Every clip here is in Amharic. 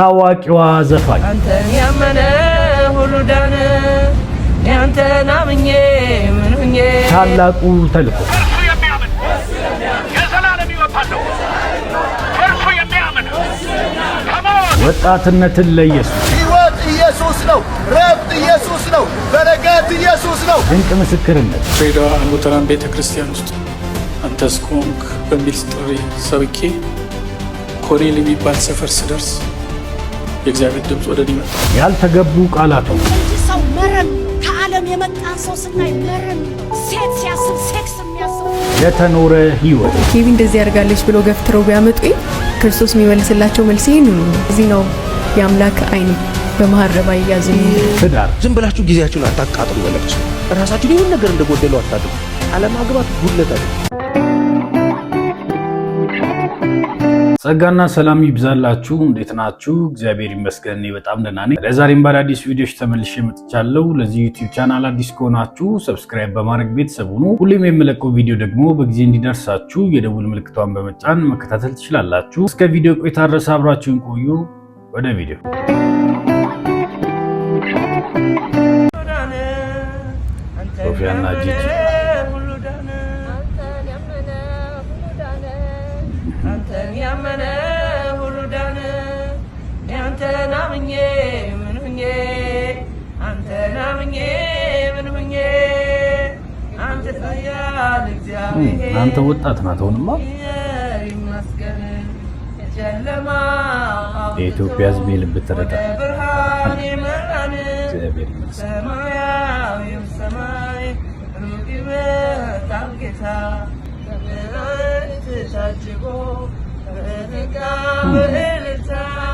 ታዋቂዋ ዘፋኝ አንተን ያመነ ሁሉ ዳነ ያንተን አምኜ ምን ሆኜ ታላቁ ተልኮ እርሱ የሚያምን የዘላለም ሕይወት አለው። እርሱ የሚያምን ከሞት ወጣትነትን ለኢየሱስ ሕይወት ኢየሱስ ነው። ረፍት ኢየሱስ ነው። በረከት ኢየሱስ ነው። ድንቅ ምስክርነት ድሬዳዋ ሉተራን ቤተክርስቲያን ውስጥ አንተስ ኮንክ በሚል ጥሪ ሰብኬ ኮሬል የሚባል ሰፈር ስደርስ የእግዚአብሔር ድምፅ ወደ እኔ መጣ። ያልተገቡ ቃላቶች ሰው መረን ከዓለም የመጣ ሰው ስናይ መረን ሴት ሲያስብ ሴክስ የሚያስብ የተኖረ ሕይወት ኬቪ እንደዚህ ያርጋለች ብሎ ገፍትረው ቢያመጡኝ ክርስቶስ የሚመልስላቸው መልስ ይሄን ነው። እዚህ ነው የአምላክ አይን በመሐረብ አይያዝም። ትዳር ዝም ብላችሁ ጊዜያችሁን አታቃጥሉ። በለቅሶ ራሳችሁን ይሁን ነገር እንደጎደለው አታድርጉ። አለማግባት ጉድለት አይደለም። ጸጋና ሰላም ይብዛላችሁ። እንዴት ናችሁ? እግዚአብሔር ይመስገን እኔ በጣም ደህና ነኝ። ለዛሬም በአዲስ ቪዲዮዎች ተመልሼ መጥቻለሁ። ለዚህ ዩቲዩብ ቻናል አዲስ ከሆናችሁ ሰብስክራይብ በማድረግ ቤተሰብ ሁኑ። ሁሌም የምለቀው ቪዲዮ ደግሞ በጊዜ እንዲደርሳችሁ የደውል ምልክቷን በመጫን መከታተል ትችላላችሁ። እስከ ቪዲዮ ቆይታ ድረስ አብራችሁን ቆዩ። ወደ ቪዲዮ ሶፊያና ጂጂ አንተን ያመነ ሁሉ ዳነ ያንተን አምኜ ምን ሆኜ አንተን አምኜ ምን ሆኜ አንተ ታያል እግዚአብሔር አንተ ወጣት ናት። አሁንማ ይመስገን ጨለማ የኢትዮጵያ ሕዝብ የልብ ትርታ ብርሃን ይመራን እግዚአብሔር ይመስገን። ሰማያዊው ሰማይ ሩቅ ይመጣል ጌታ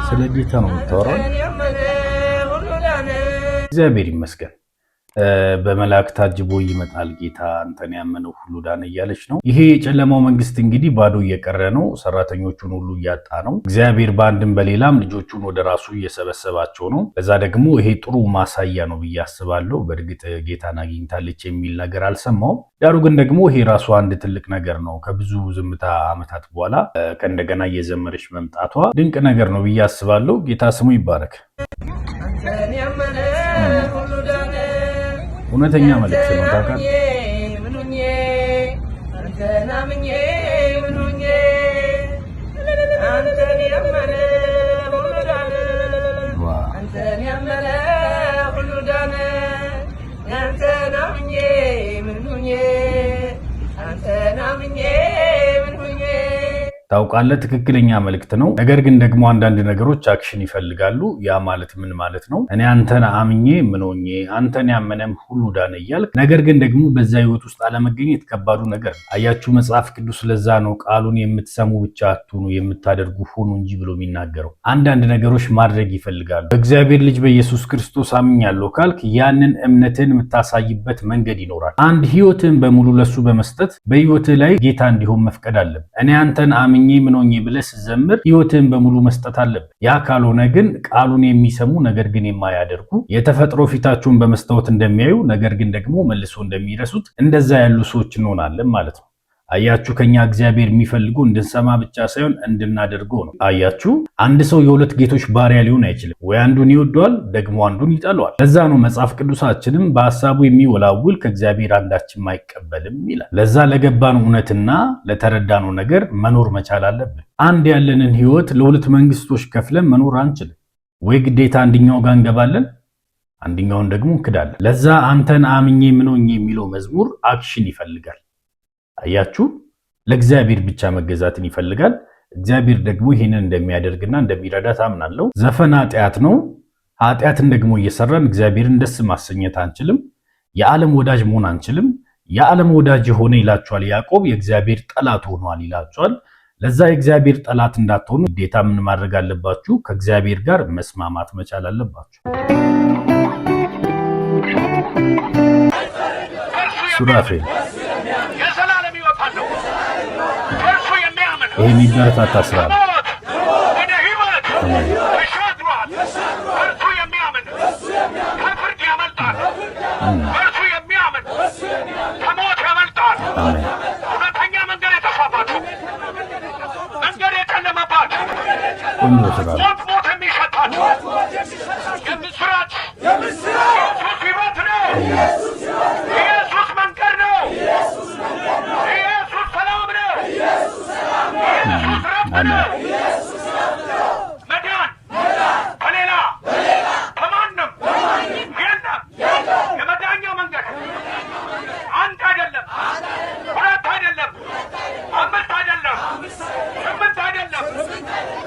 ስለ ጌታ ነው የምታወራው። እግዚአብሔር ይመስገን። በመላእክት ታጅቦ ይመጣል ጌታ አንተን ያመነው ሁሉ ዳነ እያለች ነው። ይሄ የጨለማው መንግስት እንግዲህ ባዶ እየቀረ ነው። ሰራተኞቹን ሁሉ እያጣ ነው። እግዚአብሔር በአንድም በሌላም ልጆቹን ወደ ራሱ እየሰበሰባቸው ነው። ለዛ ደግሞ ይሄ ጥሩ ማሳያ ነው ብዬ አስባለሁ። በእርግጥ ጌታን አግኝታለች የሚል ነገር አልሰማውም። ዳሩ ግን ደግሞ ይሄ ራሱ አንድ ትልቅ ነገር ነው። ከብዙ ዝምታ ዓመታት በኋላ ከእንደገና እየዘመረች መምጣቷ ድንቅ ነገር ነው ብዬ አስባለሁ። ጌታ ስሙ ይባረክ። እውነተኛ መልእክት ነው። ታውቃለህ ታውቃለህ ትክክለኛ መልእክት ነው። ነገር ግን ደግሞ አንዳንድ ነገሮች አክሽን ይፈልጋሉ። ያ ማለት ምን ማለት ነው? እኔ አንተን አምኜ ምን ሆኜ አንተን ያመነም ሁሉ ዳነ እያልክ ነገር ግን ደግሞ በዛ ህይወት ውስጥ አለመገኘት ከባዱ ነገር ነው። አያችሁ መጽሐፍ ቅዱስ ለዛ ነው ቃሉን የምትሰሙ ብቻ አትሁኑ የምታደርጉ ሁኑ እንጂ ብሎ የሚናገረው። አንዳንድ ነገሮች ማድረግ ይፈልጋሉ። በእግዚአብሔር ልጅ በኢየሱስ ክርስቶስ አምኛለሁ ካልክ ያንን እምነትን የምታሳይበት መንገድ ይኖራል። አንድ ህይወትን በሙሉ ለሱ በመስጠት በህይወትህ ላይ ጌታ እንዲሆን መፍቀድ አለብህ። እኔ አንተን አምኜ ምን ሆኜ ብለህ ስትዘምር ህይወትን በሙሉ መስጠት አለብህ። ያ ካልሆነ ግን ቃሉን የሚሰሙ ነገር ግን የማያደርጉ የተፈጥሮ ፊታቸውን በመስታወት እንደሚያዩ ነገር ግን ደግሞ መልሶ እንደሚረሱት እንደዛ ያሉ ሰዎች እንሆናለን ማለት ነው። አያችሁ ከኛ እግዚአብሔር የሚፈልገው እንድንሰማ ብቻ ሳይሆን እንድናደርገው ነው። አያችሁ አንድ ሰው የሁለት ጌቶች ባሪያ ሊሆን አይችልም። ወይ አንዱን ይወደዋል ደግሞ አንዱን ይጠላዋል። ለዛ ነው መጽሐፍ ቅዱሳችንም በሐሳቡ የሚወላውል ከእግዚአብሔር አንዳችም አይቀበልም ይላል። ለዛ ለገባን እውነትና ለተረዳነው ነገር መኖር መቻል አለብን። አንድ ያለንን ህይወት ለሁለት መንግስቶች ከፍለን መኖር አንችልም። ወይ ግዴታ አንደኛው ጋር እንገባለን አንደኛውን ደግሞ እንክዳለን። ለዛ አንተን አምኜ ምን ሆኜ የሚለው መዝሙር አክሽን ይፈልጋል። አያችሁ ለእግዚአብሔር ብቻ መገዛትን ይፈልጋል። እግዚአብሔር ደግሞ ይሄንን እንደሚያደርግና እንደሚረዳ ታምናለሁ። ዘፈን ኃጢአት ነው። ኃጢአትን ደግሞ እየሰራን እግዚአብሔርን ደስ ማሰኘት አንችልም። የዓለም ወዳጅ መሆን አንችልም። የዓለም ወዳጅ የሆነ ይላችኋል ያዕቆብ የእግዚአብሔር ጠላት ሆኗል ይላችኋል። ለዛ የእግዚአብሔር ጠላት እንዳትሆኑ ግዴታ ምን ማድረግ አለባችሁ? ከእግዚአብሔር ጋር መስማማት መቻል አለባችሁ። ሱራፌል ይሄ የሚበረታታ ስራ ነው። ወደ ሕይወት ተሻግሯል። እርሱ የሚያምን ከፍርድ ያመልጣል። እርሱ የሚያምን ከሞት ያመልጣል። እውነተኛ መንገድ የተሳባችሁ መንገድ የጨለመባችሁ ሞት የሚሸታችሁ የምስራች ኢየሱስ ሕይወት ነው። ኢየሱስ መንገድ ነው። ኢየሱስ ሰላም ነው። ኢየሱስ ረብ ነው። መዳን ከሌላ ከማንም የለም። የመዳኛው መንገድ አንድ አይደለም፣ ሁለት አይደለም፣ አምስት አይደለም፣ ስምንት አይደለም፣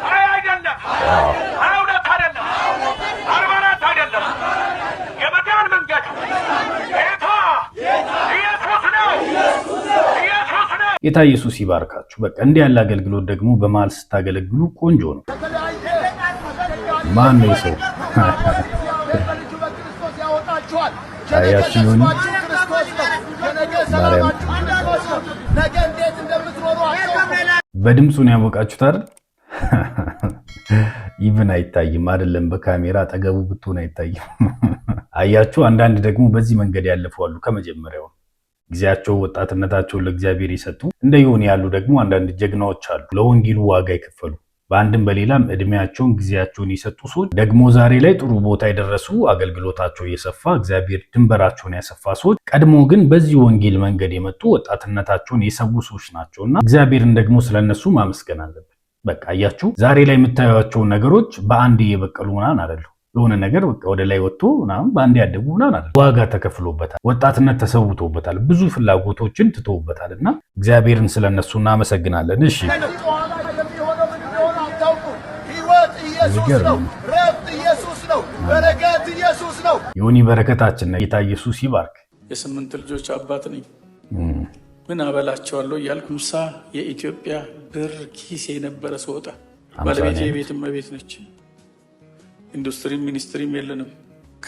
ሀያ አይደለም፣ ሀያ ሁለት አይደለም፣ 44 አይደለም። የመዳን መንገድ ጌታ ኢየሱስ ነው። ኢየሱስ ነው። ጌታ ኢየሱስ ይባርካችሁ። በቃ እንዲህ ያለ አገልግሎት ደግሞ በመሀል ስታገለግሉ ቆንጆ ነው። ማን ነው ሰው አያችሁ ሆነ በድምፁ ነው ያወቃችሁት አይደል? ኢቭን አይታይም አይደለም፣ በካሜራ አጠገቡ ብትሆን አይታይም። አያችሁ፣ አንዳንድ ደግሞ በዚህ መንገድ ያለፈዋሉ። ከመጀመሪያው ጊዜያቸው ወጣትነታቸውን ለእግዚአብሔር የሰጡ እንደ ይሁን ያሉ ደግሞ አንዳንድ ጀግናዎች አሉ፣ ለወንጌሉ ዋጋ የከፈሉ በአንድም በሌላም እድሜያቸውን ጊዜያቸውን የሰጡ ሰዎች ደግሞ ዛሬ ላይ ጥሩ ቦታ የደረሱ አገልግሎታቸው የሰፋ እግዚአብሔር ድንበራቸውን ያሰፋ ሰዎች ቀድሞ ግን በዚህ ወንጌል መንገድ የመጡ ወጣትነታቸውን የሰው ሰዎች ናቸውና እግዚአብሔርን ደግሞ ስለነሱ ማመስገን አለብን። በቃ አያችሁ ዛሬ ላይ የምታዩቸው ነገሮች በአንድ የበቀሉ ምናምን አይደሉም። የሆነ ነገር በቃ ወደ ላይ ወጥቶ ምናምን በአንድ ያደጉ ምናምን አይደሉም። ዋጋ ተከፍሎበታል፣ ወጣትነት ተሰውቶበታል፣ ብዙ ፍላጎቶችን ትተውበታልና እግዚአብሔርን ስለነሱ እናመሰግናለን። እሺ ኢየሱስ ነው። በረከት ኢየሱስ ነው። ዮኒ በረከታችን ነው። ጌታ ኢየሱስ ይባርክ። የ8 ልጆች አባት ነኝ። ምን አበላቸዋለሁ እያልኩ 50 የኢትዮጵያ ብር ኪሴ የነበረ ስወጣ ባለቤቴ የቤት እመቤት ነች። ኢንዱስትሪም ሚኒስትሪም የለንም።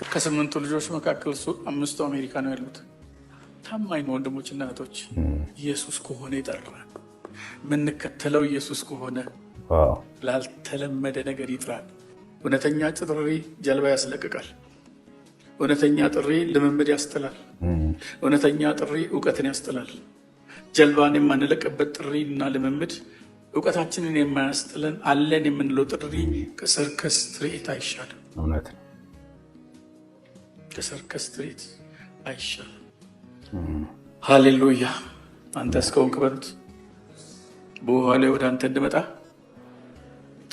ከ8 ልጆች መካከል 5ቱ አሜሪካ ነው ያሉት። ታማኝ ነው ወንድሞችና እህቶች። ኢየሱስ ከሆነ ይጠራል። የምንከተለው ኢየሱስ ከሆነ ላልተለመደ ነገር ይጥራል። እውነተኛ ጥሪ ጀልባ ያስለቅቃል። እውነተኛ ጥሪ ልምምድ ያስጥላል። እውነተኛ ጥሪ እውቀትን ያስጥላል። ጀልባን የማንለቅበት ጥሪ እና ልምምድ እውቀታችንን የማያስጥለን አለን የምንለው ጥሪ ከሰርከስ ትርኢት አይሻልም። እውነት ነው። ከሰርከስ ትርኢት አይሻልም። ሃሌሉያ። አንተ እስከሆንክ በሉት። በውሃ ላይ ወደ አንተ እንድመጣ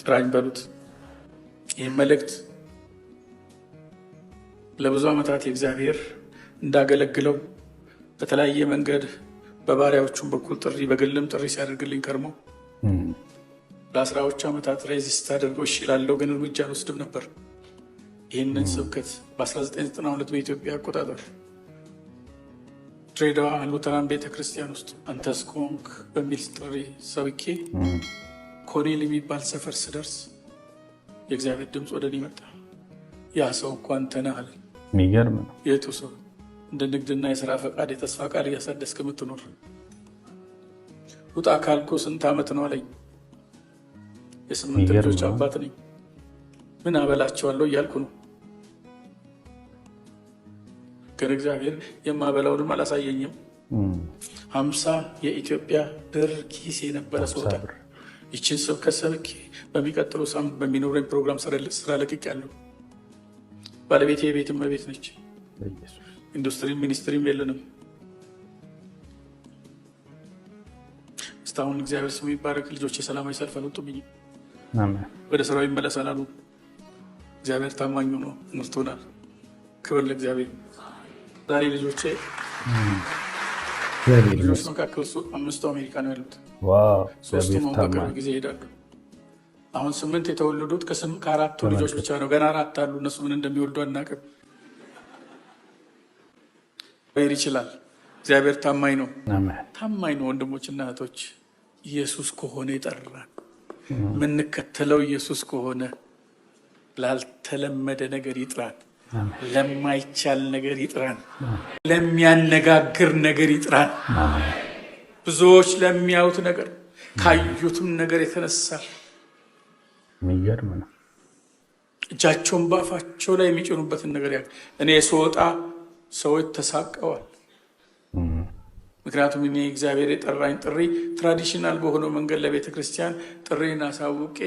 ጥራኝ በሉት። ይህ መልእክት ለብዙ ዓመታት የእግዚአብሔር እንዳገለግለው በተለያየ መንገድ በባሪያዎቹም በኩል ጥሪ በግልም ጥሪ ሲያደርግልኝ ከርሞ ለ10ዎች ዓመታት ሬዚስት አድርገው እሺ እላለሁ፣ ግን እርምጃ አልወስድም ነበር። ይህንን ስብከት በ1992 በኢትዮጵያ አቆጣጠር ድሬዳዋ ሉተራን ቤተክርስቲያን ውስጥ አንተ እስከሆንክ በሚል ጥሪ ሰብኬ ኮኔል የሚባል ሰፈር ስደርስ የእግዚአብሔር ድምፅ ወደ እኔ መጣ። ያ ሰው እኮ አንተ ነህ አለ። የሚገርም ነው። የቱ ሰው? እንደ ንግድና የሥራ ፈቃድ የተስፋ ቃል እያሳደስክ የምትኖር ውጣ ካልኩ ስንት ዓመት ነው አለኝ። የ8 ልጆች አባት ነኝ። ምን አበላቸዋለሁ እያልኩ ነው። ግን እግዚአብሔር የማበላውንም አላሳየኝም። 50 የኢትዮጵያ ብር ኪስ የነበረ ስወጣ ይችን ስብከት ሰብኬ በሚቀጥለው ሳምንት በሚኖረኝ ፕሮግራም ስራ ለቅቄያለሁ። ባለቤቴ የቤት እመቤት ነች። ኢንዱስትሪም ሚኒስትሪም የለንም። እስካሁን እግዚአብሔር ስሙ ይባረክ። ልጆች የሰላማዊ ሰልፍ አልወጡብኝም። ወደ ስራው ይመለሳል አሉ። እግዚአብሔር ታማኙ ነው፣ ምርቶናል። ክብር ለእግዚአብሔር። ዛሬ ልጆች መካከል 5ቱ አሜሪካ ነው ያሉት። 3ቱም በቅርብ ጊዜ ይሄዳሉ። አሁን 8 የተወለዱት ከ4ቱ ልጆች ብቻ ነው። ገና 4 አሉ። እነሱ ምን እንደሚወልዱ አናውቅም። ወይር ይችላል። እግዚአብሔር ታማኝ ነው፣ ታማኝ ነው። ወንድሞችና እህቶች ኢየሱስ ከሆነ ይጠራል። የምንከተለው ኢየሱስ ከሆነ ላልተለመደ ነገር ይጥራል። ለማይቻል ነገር ይጥራል። ለሚያነጋግር ነገር ይጥራል። ብዙዎች ለሚያዩት ነገር ካዩትም ነገር የተነሳ የሚገርም ነው። እጃቸውን በአፋቸው ላይ የሚጭኑበትን ነገር እኔ ስወጣ ሰዎች ተሳቀዋል። ምክንያቱም እኔ እግዚአብሔር የጠራኝ ጥሪ ትራዲሽናል በሆነው መንገድ ለቤተ ክርስቲያን ጥሪን አሳውቄ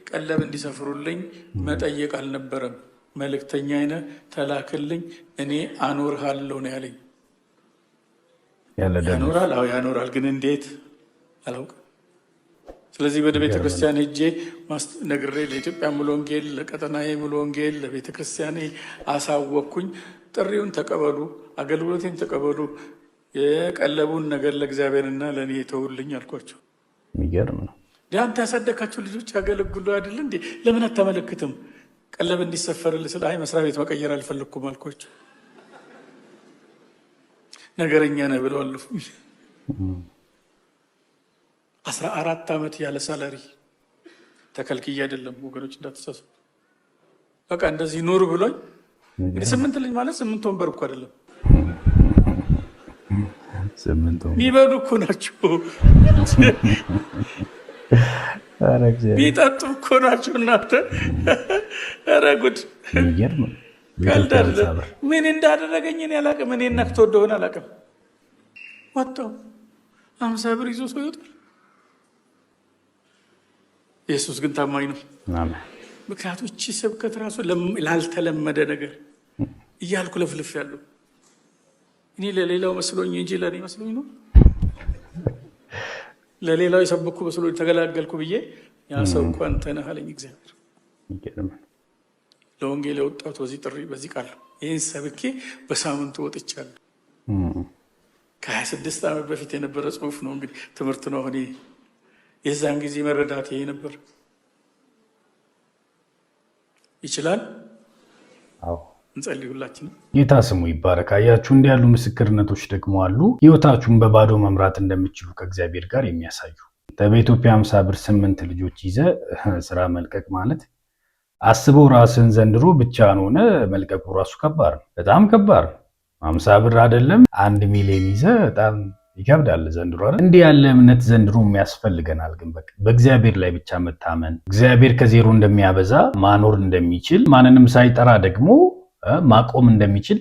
ቀለብ እንዲሰፍሩልኝ መጠየቅ አልነበረም። መልእክተኛ አይነ ተላክልኝ፣ እኔ አኖርሃለሁ ነው ያለኝ። ያኖራል? አዎ ያኖራል፣ ግን እንዴት አላውቅም። ስለዚህ ወደ ቤተ ክርስቲያን ሄጄ ነግሬ ለኢትዮጵያ ሙሉ ወንጌል፣ ለቀጠናዬ ሙሉ ወንጌል፣ ለቤተ ክርስቲያኔ አሳወቅኩኝ። ጥሪውን ተቀበሉ፣ አገልግሎቴን ተቀበሉ፣ የቀለቡን ነገር ለእግዚአብሔርና ለእኔ ተውልኝ አልኳቸው። የሚገርም ነው። አንተ ያሳደካቸው ልጆች ያገለግሉ አይደል እንዴ? ለምን አታመለክትም? ቀለብ እንዲሰፈርልህ ስለ መስሪያ ቤት መቀየር አልፈለግኩም አልኳቸው። ነገረኛ ነህ ብለው አለፉኝ። 14 ዓመት ያለ ሳላሪ ተከልክዬ አይደለም ወገኖች፣ እንዳትሳሳቱ። በቃ እንደዚህ ኑር ብሎኝ። እንግዲህ 8 ልጅ ማለት 8 ወንበር እኮ አይደለም፣ 8 የሚበሉ እኮ ናቸው፣ ቢጠጡ እኮ ናቸው እናንተ። ኧረ ጉድ! ቀልድ አይደለም። ምን እንዳደረገኝ እኔ አላውቅም። እኔ ነክቶ እንደሆነ አላውቅም። ወጣሁ 50 ብር ይዞ ሰው ይወጣል። ኢየሱስ ግን ታማኝ ነው። ምክንያቱም እቺ ስብከት ራሱ ላልተለመደ ነገር እያልኩ ለፍልፍ ያለው እኔ ለሌላው መስሎኝ እንጂ ለእኔ መስሎኝ ነው። ለሌላው የሰበኩ መስሎኝ ተገላገልኩ ብዬ ያ ሰው እኮ አንተ ነህ አለኝ እግዚአብሔር። ለወንጌል የወጣሁት በዚህ ጥሪ በዚህ ቃል ነው። ይህን ሰብኬ በሳምንቱ ወጥቻለሁ። ከ26 ዓመት በፊት የነበረ ጽሁፍ ነው እንግዲህ ትምህርት ነው። እኔ የዛን ጊዜ መረዳት ይሄ ነበር። ይችላል። አዎ እንጸልይ ሁላችንም። ጌታ ስሙ ይባረክ። አያችሁ እንዲህ ያሉ ምስክርነቶች ደግሞ አሉ፣ ህይወታችሁን በባዶ መምራት እንደምትችሉ ከእግዚአብሔር ጋር የሚያሳዩ። በኢትዮጵያ 50 ብር 8 ልጆች ይዘ ስራ መልቀቅ ማለት አስበው ራስን ዘንድሮ ብቻህን ሆነ መልቀቁ ራሱ ከባድ ነው፣ በጣም ከባድ ነው። 50 ብር አይደለም 1 ሚሊዮን ይዘ በጣም ይከብዳል ዘንድሮ አይደል? እንዲህ ያለ እምነት ዘንድሮ የሚያስፈልገናል። ግን በቃ በእግዚአብሔር ላይ ብቻ መታመን፣ እግዚአብሔር ከዜሮ እንደሚያበዛ ማኖር እንደሚችል፣ ማንንም ሳይጠራ ደግሞ ማቆም እንደሚችል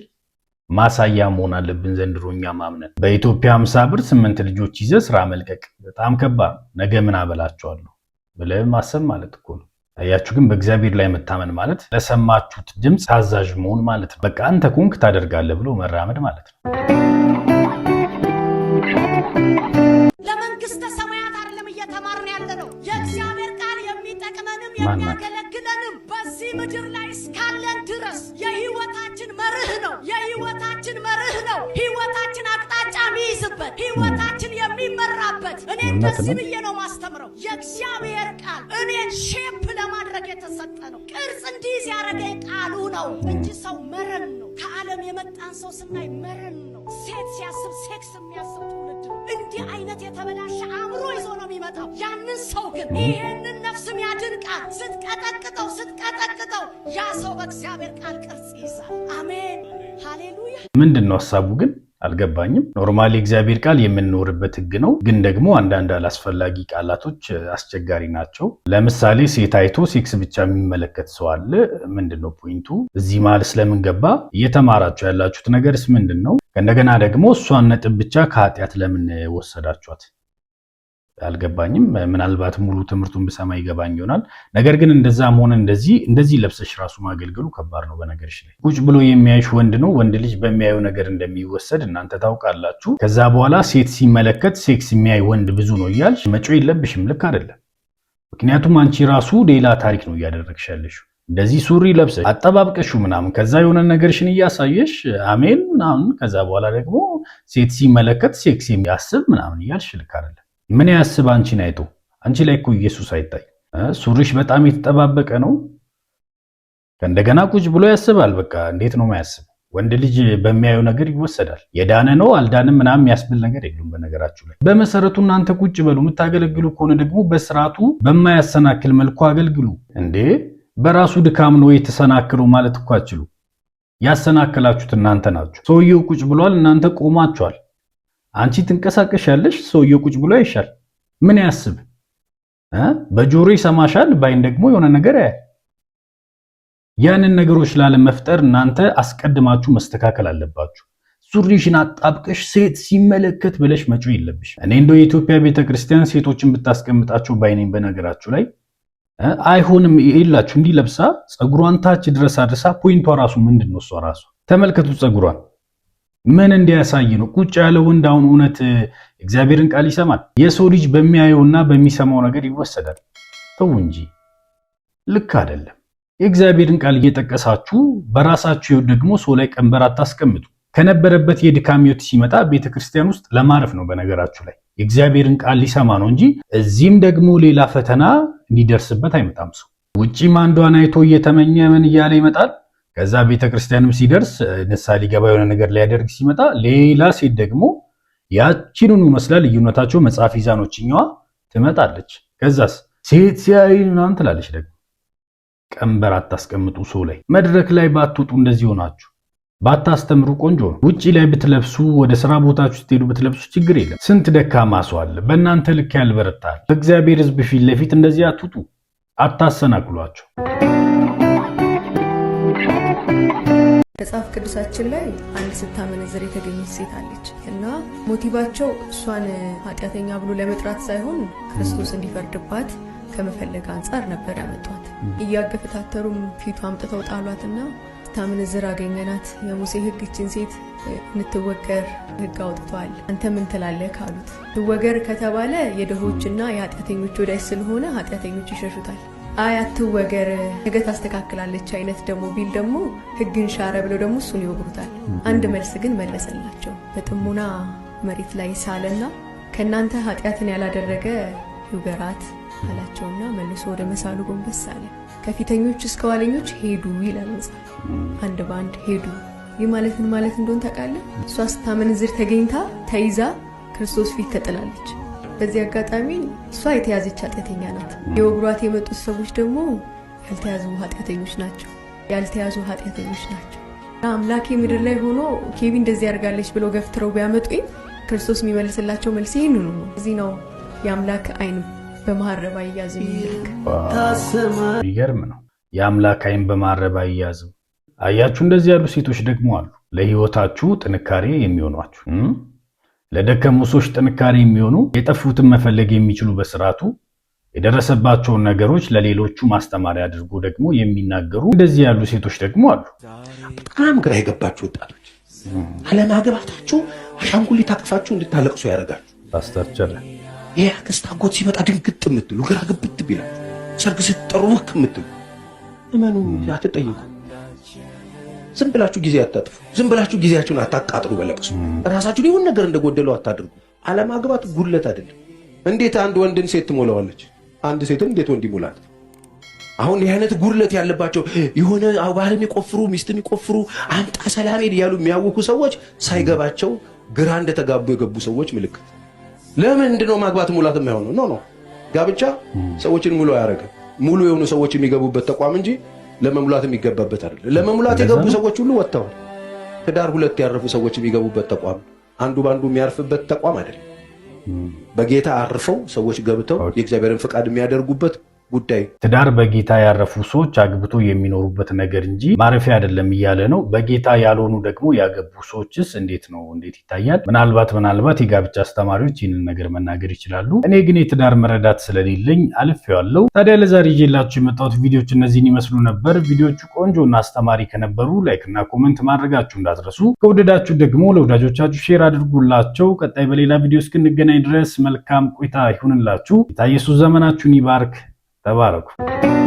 ማሳያ መሆን አለብን ዘንድሮ እኛ ማምነን። በኢትዮጵያ 50 ብር 8 ልጆች ይዘ ስራ መልቀቅ በጣም ከባድ፣ ነገ ምን አበላቸዋለሁ ብለህ ማሰብ ማለት እኮ ነው። አያችሁ ግን በእግዚአብሔር ላይ መታመን ማለት ለሰማችሁት ድምፅ ታዛዥ መሆን ማለት ነው። በቃ አንተ ኮንክ ታደርጋለህ ብሎ መራመድ ማለት ነው። ለመንግስተ ሰማያት አይደለም እየተማርን ያለ ነው። የእግዚአብሔር ቃል የሚጠቅመንም የሚያገለግለንም በዚህ ምድር ላይ እስካለን ድረስ የህይወታችን መርህ ነው። የህይወታችን መርህ ነው። ህይወታችን አቅጣጫ የሚይዝበት፣ ህይወታችን የሚመራበት። እኔ እንደዚህ ብዬ ነው ማስተምረው። የእግዚአብሔር ቃል እኔን ሼፕ ለማድረግ የተሰጠ ነው። ቅርጽ እንዲይዝ ያደረገኝ ቃሉ ነው እንጂ ሰው መረን ነው። ከዓለም የመጣን ሰው ስናይ መረን ነው። ሴት ሲያስብ ሴክስ የሚያስብ ትውልድ ነው። እንዲህ አይነት የተበላሸ አእምሮ ይዞ ነው የሚመጣው። ያንን ሰው ግን ይሄንን ነፍስ የሚያድን ቃል ስትቀጠቅጠው ያ ሰው በእግዚአብሔር ቃል ቅርጽ ይይዛል። አሜን ሃሌሉያ። ምንድን ነው ሀሳቡ ግን አልገባኝም። ኖርማሊ እግዚአብሔር ቃል የምንኖርበት ህግ ነው፣ ግን ደግሞ አንዳንድ አላስፈላጊ ቃላቶች አስቸጋሪ ናቸው። ለምሳሌ ሴት አይቶ ሴክስ ብቻ የሚመለከት ሰው አለ። ምንድነው ፖይንቱ? እዚህ መሀል ስለምን ገባ? እየተማራችሁ ያላችሁት ነገርስ ምንድን ነው? እንደገና ደግሞ እሷን ነጥብ ብቻ ከኃጢአት ለምን ወሰዳችኋት? አልገባኝም። ምናልባት ሙሉ ትምህርቱን ብሰማ ይገባኝ ይሆናል። ነገር ግን እንደዛም ሆነ እንደዚህ ለብሰሽ ራሱ ማገልገሉ ከባድ ነው። በነገርሽ ላይ ቁጭ ብሎ የሚያይሽ ወንድ ነው። ወንድ ልጅ በሚያየው ነገር እንደሚወሰድ እናንተ ታውቃላችሁ። ከዛ በኋላ ሴት ሲመለከት ሴክስ የሚያይ ወንድ ብዙ ነው እያልሽ መጮህ የለብሽም። ልክ አይደለም። ምክንያቱም አንቺ ራሱ ሌላ ታሪክ ነው እያደረግሽ ያለሽው። እንደዚህ ሱሪ ለብሰሽ አጠባብቀሽ ምናምን ከዛ የሆነ ነገርሽን እያሳየሽ አሜን ምናምን፣ ከዛ በኋላ ደግሞ ሴት ሲመለከት ሴክስ የሚያስብ ምናምን እያልሽ ልክ አይደለም። ምን ያስብ አንቺን አይቶ? አንቺ ላይ እኮ ኢየሱስ አይታይ። ሱሪሽ በጣም የተጠባበቀ ነው። እንደገና ቁጭ ብሎ ያስባል። በቃ እንዴት ነው ማያስብ? ወንድ ልጅ በሚያየው ነገር ይወሰዳል። የዳነ ነው አልዳንም ምናምን የሚያስብል ነገር የለም። በነገራችሁ ላይ በመሰረቱ እናንተ ቁጭ በሉ። የምታገለግሉ ከሆነ ደግሞ በስርዓቱ በማያሰናክል መልኩ አገልግሉ። እንዴ በራሱ ድካም ነው የተሰናክለው ማለት እኮ አትችሉ። ያሰናከላችሁት እናንተ ናችሁ። ሰውየው ቁጭ ብሏል፣ እናንተ ቆማችኋል። አንቺ ትንቀሳቀሻለሽ፣ ሰውየው ቁጭ ብሎ ያይሻል። ምን ያስብ? በጆሮ ይሰማሻል፣ ባይን ደግሞ የሆነ ነገር ያያል። ያንን ነገሮች ላለመፍጠር እናንተ አስቀድማችሁ መስተካከል አለባችሁ። ሱሪሽን አጣብቀሽ ሴት ሲመለከት ብለሽ መጮህ የለብሽ። እኔ እንደው የኢትዮጵያ ቤተክርስቲያን ሴቶችን ብታስቀምጣቸው ባይነኝ። በነገራችሁ ላይ አይሆንም ይላችሁ እንዲህ ለብሳ ጸጉሯን ታች ድረስ አድርሳ ፖይንቷ ራሱ ምንድነው? እሷ ራሱ ተመልከቱ ጸጉሯን ምን እንዲያሳይ ነው? ቁጭ ያለው እንዳውን እውነት እግዚአብሔርን ቃል ይሰማል? የሰው ልጅ በሚያየውና በሚሰማው ነገር ይወሰዳል። ተው እንጂ ልክ አይደለም። የእግዚአብሔርን ቃል እየጠቀሳችሁ በራሳችሁ ህይወት ደግሞ ሰው ላይ ቀንበር አታስቀምጡ። ከነበረበት የድካም ህይወት ሲመጣ ቤተክርስቲያን ውስጥ ለማረፍ ነው። በነገራችሁ ላይ የእግዚአብሔርን ቃል ሊሰማ ነው እንጂ እዚህም ደግሞ ሌላ ፈተና እንዲደርስበት አይመጣም። ሰው ውጪም አንዷን አይቶ እየተመኘ ምን እያለ ይመጣል። ከዛ ቤተክርስቲያንም ሲደርስ ንስሐ ሊገባ የሆነ ነገር ሊያደርግ ሲመጣ ሌላ ሴት ደግሞ ያቺኑን ይመስላል ልዩነታቸው መጽሐፍ ይዛ ነው ችኛዋ ትመጣለች። ከዛስ ሴት ሲያይ ምናምን ትላለች። ደግሞ ቀንበር አታስቀምጡ ሰው ላይ። መድረክ ላይ ባትወጡ እንደዚህ ሆናችሁ ባታስተምሩ ቆንጆ ነው። ውጪ ላይ ብትለብሱ ወደ ስራ ቦታችሁ ስትሄዱ ብትለብሱ ችግር የለም። ስንት ደካማ ሰው አለ በእናንተ ልክ ያልበረታል። በእግዚአብሔር ሕዝብ ፊት ለፊት እንደዚህ አትውጡ፣ አታሰናክሏቸው። መጽሐፍ ቅዱሳችን ላይ አንድ ስታመነዝር የተገኘች ሴት አለች እና ሞቲቫቸው እሷን ኃጢአተኛ ብሎ ለመጥራት ሳይሆን ክርስቶስ እንዲፈርድባት ከመፈለግ አንጻር ነበር ያመጧት። እያገፈታተሩም ፊቱ አምጥተው ጣሏትና ስታመነዝር አገኘናት። የሙሴ ሕግ እችን ሴት እንትወገር ሕግ አውጥቷል፣ አንተ ምን ትላለህ ካሉት ትወገር ከተባለ የድሆችና የኃጢአተኞች ወዳጅ ስለሆነ ኃጢአተኞች ይሸሹታል። አይ አትወገር ነገ ታስተካክላለች አይነት ደግሞ ቢል ደግሞ ሕግን ሻረ ብለው ደግሞ እሱን ይወግሩታል። አንድ መልስ ግን መለሰላቸው። በጥሙና መሬት ላይ ሳለና ከእናንተ ኃጢአትን ያላደረገ ይውገራት አላቸውና መልሶ ወደ መሳሉ ጎንበስ አለ። ከፊተኞች እስከ ኋለኞች ሄዱ ይላል መጽሐፍ። አንድ ባንድ ሄዱ። ይህ ማለት ምን ማለት እንደሆነ ታውቃለህ? እሷ ስታመነዝር ተገኝታ ተይዛ ክርስቶስ ፊት ተጥላለች። በዚህ አጋጣሚ እሷ የተያዘች ኃጢአተኛ ናት። የወግሯት የመጡት ሰዎች ደግሞ ያልተያዙ ኃጢአተኞች ናቸው። አምላኬ ምድር ላይ ሆኖ ኬቢ እንደዚህ ያርጋለች ብለው ገፍትረው ቢያመጡኝ ክርስቶስ የሚመልስላቸው መልስ ይህን ነው። እዚህ ነው የአምላክ ዓይን በማረባ ይያዝም ይልክ። ይገርም ነው። የአምላክ ዓይን በማረባ ይያዝም። አያችሁ፣ እንደዚህ ያሉ ሴቶች ደግሞ አሉ። ለህይወታችሁ ጥንካሬ የሚሆኗችሁ ለደከሙ ሰዎች ጥንካሬ የሚሆኑ የጠፉትን መፈለግ የሚችሉ በስርዓቱ የደረሰባቸውን ነገሮች ለሌሎቹ ማስተማሪያ አድርጎ ደግሞ የሚናገሩ እንደዚህ ያሉ ሴቶች ደግሞ አሉ። በጣም ግራ የገባችሁ ወጣቶች አለማግባታችሁ አሻንጉሊት አቅፋችሁ እንድታለቅሱ ያደርጋችሁ። ፓስተር ቸለ ይሄ አክስት አጎት ሲመጣ ድንግጥ የምትሉ ግራ ግብት ቢላችሁ ሰርግ ስትጠሩ ወክ የምትሉ እመኑ፣ አትጠይቁ። ዝም ብላችሁ ጊዜ አታጥፉ። ዝም ብላችሁ ጊዜያችሁን አታቃጥሉ። በለቅሱ ራሳችሁን ይሁን ነገር እንደጎደለው አታድርጉ። አለማግባት ጉድለት አይደለም። እንዴት አንድ ወንድን ሴት ትሞላዋለች? አንድ ሴትን እንዴት ወንድ ይሞላል? አሁን ይህ አይነት ጉድለት ያለባቸው የሆነ ባል የሚቆፍሩ ሚስት የሚቆፍሩ አምጣ ሰላሜ እያሉ የሚያውኩ ሰዎች ሳይገባቸው ግራ እንደተጋቡ የገቡ ሰዎች ምልክት። ለምንድን ነው ማግባት ሙላት የማይሆነው? ኖ ጋብቻ ሰዎችን ሙሉ አያደርግም። ሙሉ የሆኑ ሰዎች የሚገቡበት ተቋም እንጂ ለመሙላት የሚገባበት አይደለም። ለመሙላት የገቡ ሰዎች ሁሉ ወጥተዋል። ትዳር ሁለት ያረፉ ሰዎች የሚገቡበት ተቋም፣ አንዱ ባንዱ የሚያርፍበት ተቋም አይደለም። በጌታ አርፈው ሰዎች ገብተው የእግዚአብሔርን ፍቃድ የሚያደርጉበት ጉዳይ። ትዳር በጌታ ያረፉ ሰዎች አግብቶ የሚኖሩበት ነገር እንጂ ማረፊያ አይደለም እያለ ነው። በጌታ ያልሆኑ ደግሞ ያገቡ ሰዎችስ እንዴት ነው? እንዴት ይታያል? ምናልባት የጋብቻ አስተማሪዎች ይህንን ነገር መናገር ይችላሉ። እኔ ግን የትዳር መረዳት ስለሌለኝ አልፌዋለሁ። ታዲያ ለዛሬ ይዤላችሁ የመጣሁት ቪዲዮዎች እነዚህን ይመስሉ ነበር። ቪዲዮቹ ቆንጆና አስተማሪ ከነበሩ ላይክ እና ኮሜንት ማድረጋችሁ እንዳትረሱ። ከወደዳችሁ ደግሞ ለወዳጆቻችሁ ሼር አድርጉላቸው። ቀጣይ በሌላ ቪዲዮ እስክንገናኝ ድረስ መልካም ቆይታ ይሁንላችሁ። ጌታ ኢየሱስ ዘመናችሁን ይባርክ። ተባረኩ።